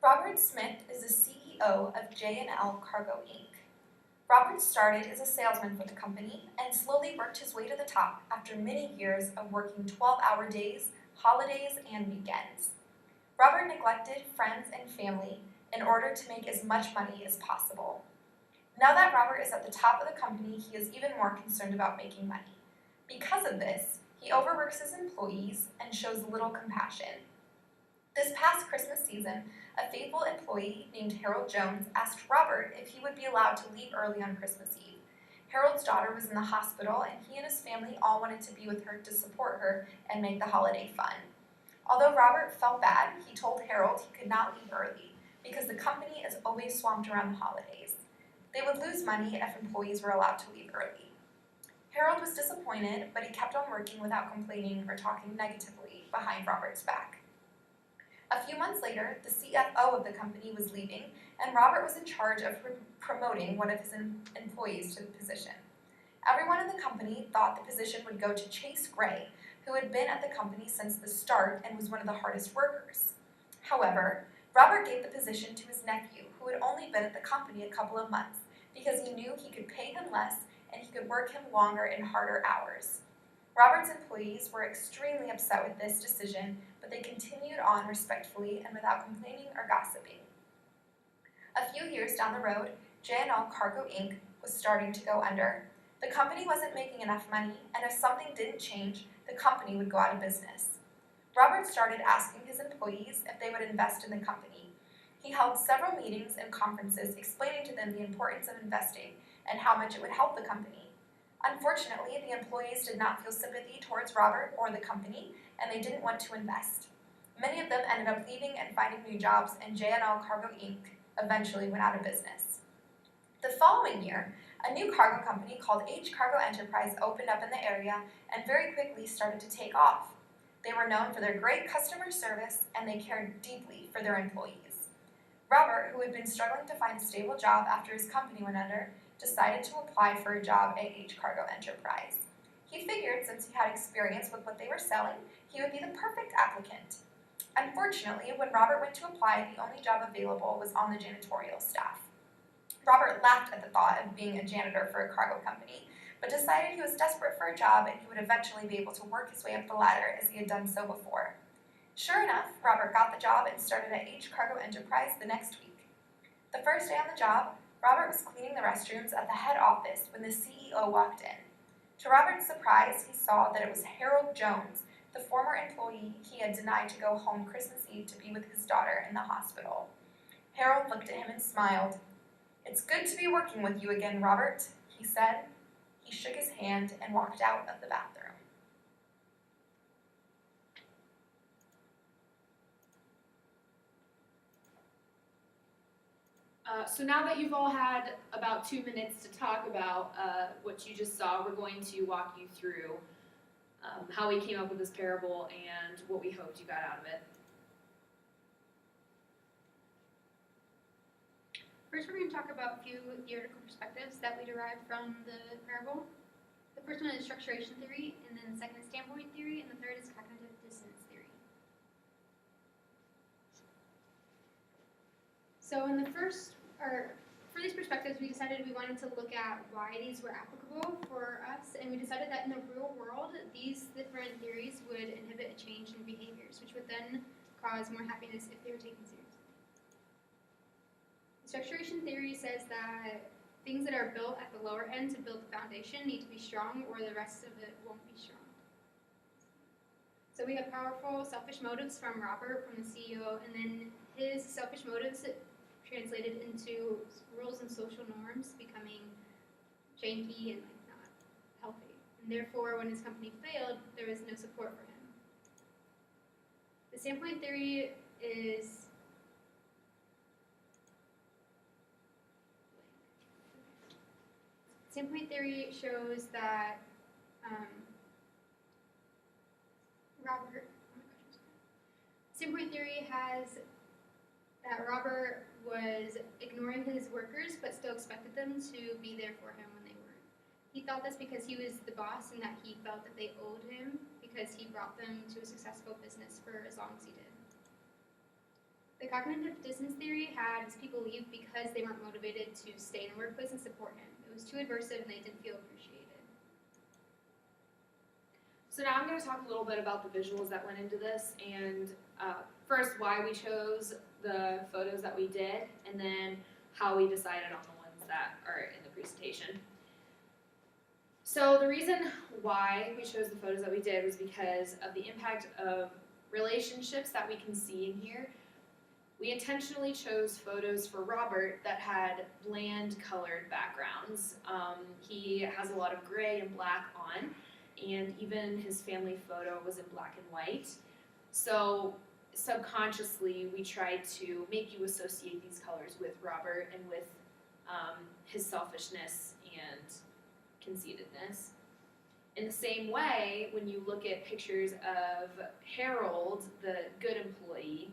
Robert Smith is the CEO of J&L Cargo Inc. Robert started as a salesman for the company and slowly worked his way to the top after many years of working 12-hour days, holidays, and weekends. Robert neglected friends and family in order to make as much money as possible. Now that Robert is at the top of the company, he is even more concerned about making money. Because of this, he overworks his employees and shows little compassion. This past Christmas season, a faithful employee named Harold Jones asked Robert if he would be allowed to leave early on Christmas Eve. Harold's daughter was in the hospital, and he and his family all wanted to be with her to support her and make the holiday fun. Although Robert felt bad, he told Harold he could not leave early because the company is always swamped around the holidays. They would lose money if employees were allowed to leave early. Harold was disappointed, but he kept on working without complaining or talking negatively behind Robert's back. A few months later, the CFO of the company was leaving, and Robert was in charge of promoting one of his employees to the position. Everyone in the company thought the position would go to Chase Gray, who had been at the company since the start and was one of the hardest workers. However, Robert gave the position to his nephew, who had only been at the company a couple of months, because he knew he could pay him less and he could work him longer and harder hours. Robert's employees were extremely upset with this decision, but they continued on respectfully and without complaining or gossiping. A few years down the road, J&L Cargo Inc. was starting to go under. The company wasn't making enough money, and if something didn't change, the company would go out of business. Robert started asking his employees if they would invest in the company. He held several meetings and conferences explaining to them the importance of investing and how much it would help the company. Unfortunately, the employees did not feel sympathy towards Robert or the company, and they didn't want to invest. Many of them ended up leaving and finding new jobs, and J&L Cargo Inc. eventually went out of business. The following year, a new cargo company called H Cargo Enterprise opened up in the area and very quickly started to take off. They were known for their great customer service, and they cared deeply for their employees. Robert, who had been struggling to find a stable job after his company went under, decided to apply for a job at H Cargo Enterprise. He figured since he had experience with what they were selling, he would be the perfect applicant. Unfortunately, when Robert went to apply, the only job available was on the janitorial staff. Robert laughed at the thought of being a janitor for a cargo company, but decided he was desperate for a job and he would eventually be able to work his way up the ladder as he had done so before. Sure enough, Robert got the job and started at H Cargo Enterprise the next week. The first day on the job, Robert was cleaning the restrooms at the head office when the CEO walked in. To Robert's surprise, he saw that it was Harold Jones, the former employee he had denied to go home Christmas Eve to be with his daughter in the hospital. Harold looked at him and smiled. "It's good to be working with you again, Robert," he said. He shook his hand and walked out of the bathroom. So now that you've all had about 2 minutes to talk about what you just saw, we're going to walk you through how we came up with this parable and what we hoped you got out of it. First, we're going to talk about a few theoretical perspectives that we derived from the parable. The first one is structuration theory, and then the second is standpoint theory, and the third is cognitive dissonance theory. So for these perspectives, we decided we wanted to look at why these were applicable for us, and we decided that in the real world, these different theories would inhibit a change in behaviors, which would then cause more happiness if they were taken seriously. The structuration theory says that things that are built at the lower end to build the foundation need to be strong, or the rest of it won't be strong. So we have powerful selfish motives from Robert, from the CEO, and then his selfish motives translated into rules and social norms becoming janky and not healthy. And therefore, when his company failed, there was no support for him. The standpoint theory is standpoint theory shows that standpoint theory has that Robert was ignoring his workers but still expected them to be there for him when they weren't. He thought this because he was the boss and that he felt that they owed him because he brought them to a successful business for as long as he did. The cognitive dissonance theory had his people leave because they weren't motivated to stay in the workplace and support him. It was too adversive and they didn't feel appreciated. So now I'm going to talk a little bit about the visuals that went into this, and first why we chose the photos that we did, and then how we decided on the ones that are in the presentation. So the reason why we chose the photos that we did was because of the impact of relationships that we can see in here. We intentionally chose photos for Robert that had bland colored backgrounds. He has a lot of gray and black on, and even his family photo was in black and white. So subconsciously, we tried to make you associate these colors with Robert and with his selfishness and conceitedness. In the same way, when you look at pictures of Harold, the good employee,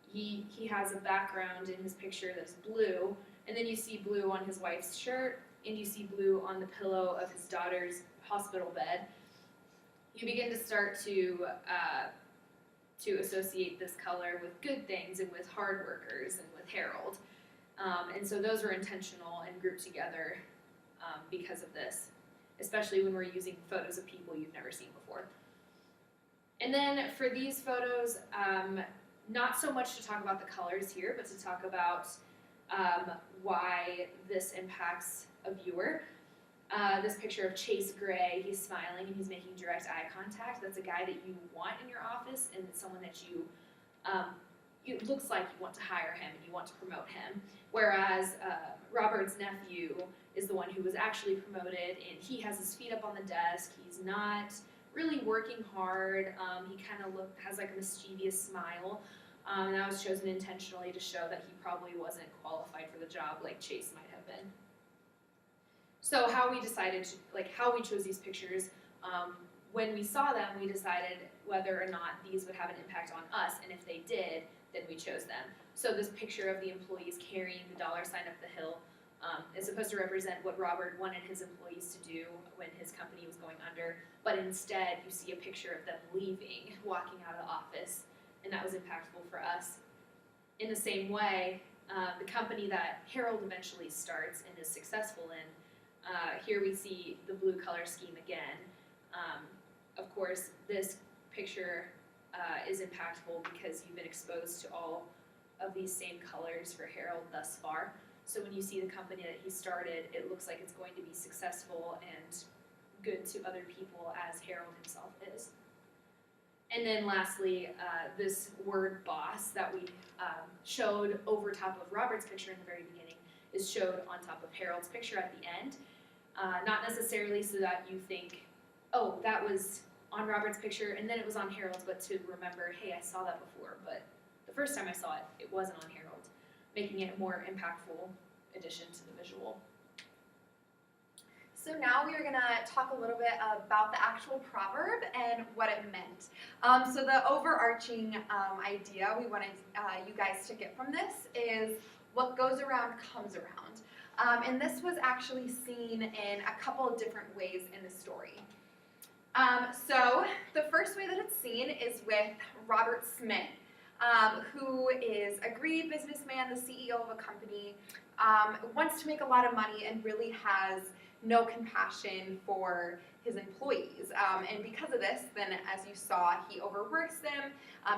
he has a background in his picture that's blue, and then you see blue on his wife's shirt, and you see blue on the pillow of his daughter's hospital bed. You begin to start to associate this color with good things and with hard workers and with Harold. And so those were intentional and grouped together because of this, especially when we're using photos of people you've never seen before. And then for these photos, not so much to talk about the colors here, but to talk about why this impacts a viewer. This picture of Chase Gray, he's smiling and he's making direct eye contact. That's a guy that you want in your office, and it's someone that it looks like you want to hire him and you want to promote him. Whereas Robert's nephew is the one who was actually promoted, and he has his feet up on the desk. He's not really working hard. He kind of has like a mischievous smile. And that was chosen intentionally to show that he probably wasn't qualified for the job like Chase might have been. So how we decided, how we chose these pictures, when we saw them, we decided whether or not these would have an impact on us, and if they did, then we chose them. So this picture of the employees carrying the dollar sign up the hill is supposed to represent what Robert wanted his employees to do when his company was going under, but instead you see a picture of them leaving, walking out of the office, and that was impactful for us. In the same way, the company that Harold eventually starts and is successful in, here we see the blue color scheme again. Of course, this picture is impactful because you've been exposed to all of these same colors for Harold thus far. So when you see the company that he started, it looks like it's going to be successful and good to other people as Harold himself is. And then lastly, this word boss that we showed over top of Robert's picture in the very beginning is showed on top of Harold's picture at the end. Not necessarily so that you think, oh, that was on Robert's picture and then it was on Harold's, but to remember, hey, I saw that before, but the first time I saw it, it wasn't on Harold, making it a more impactful addition to the visual. So now we are going to talk a little bit about the actual proverb and what it meant. So the overarching idea we wanted you guys to get from this is what goes around comes around. And this was actually seen in a couple of different ways in the story. So the first way that it's seen is with Robert Smith, who is a greedy businessman, the CEO of a company, wants to make a lot of money and really has no compassion for his employees. And because of this, then as you saw, he overworks them,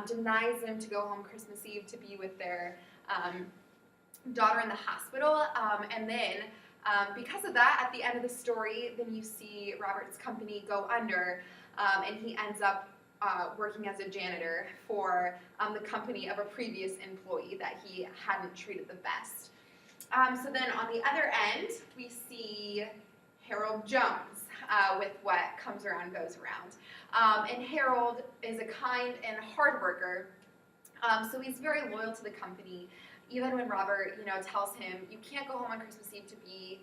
denies them to go home Christmas Eve to be with their daughter in the hospital, and then because of that, at the end of the story, then you see Robert's company go under, and he ends up working as a janitor for the company of a previous employee that he hadn't treated the best. So then on the other end, we see Harold Jones with what comes around goes around. And Harold is a kind and hard worker, so he's very loyal to the company. Even when Robert, tells him, you can't go home on Christmas Eve to be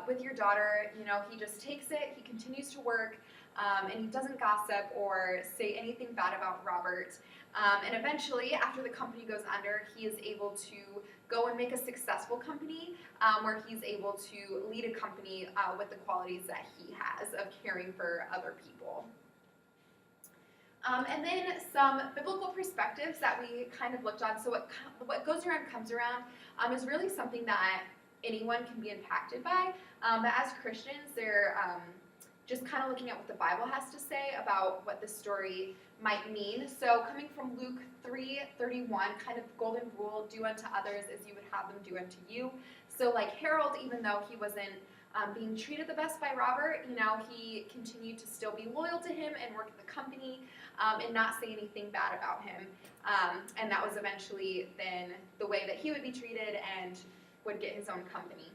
with your daughter, he just takes it, he continues to work, and he doesn't gossip or say anything bad about Robert. And eventually, after the company goes under, he is able to go and make a successful company where he's able to lead a company with the qualities that he has of caring for other people. And then some biblical perspectives that we kind of looked on. So what goes around comes around is really something that anyone can be impacted by. But as Christians, they're just kind of looking at what the Bible has to say about what the story might mean. So coming from Luke 3:31, kind of golden rule, do unto others as you would have them do unto you. So like Harold, even though he wasn't being treated the best by Robert, he continued to still be loyal to him and work at the company and not say anything bad about him. And that was eventually then the way that he would be treated and would get his own company.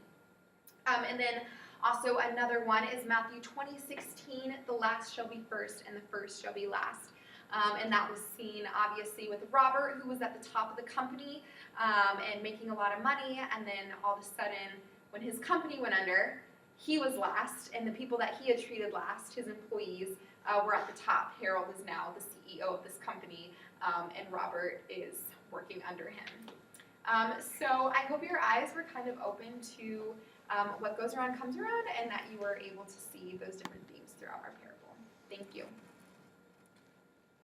And then also another one is Matthew 20:16, the last shall be first and the first shall be last. And that was seen obviously with Robert, who was at the top of the company and making a lot of money, and then all of a sudden when his company went under, he was last, and the people that he had treated last, his employees, were at the top. Harold is now the CEO of this company, and Robert is working under him. So I hope your eyes were kind of open to what goes around comes around, and that you were able to see those different themes throughout our parable. Thank you.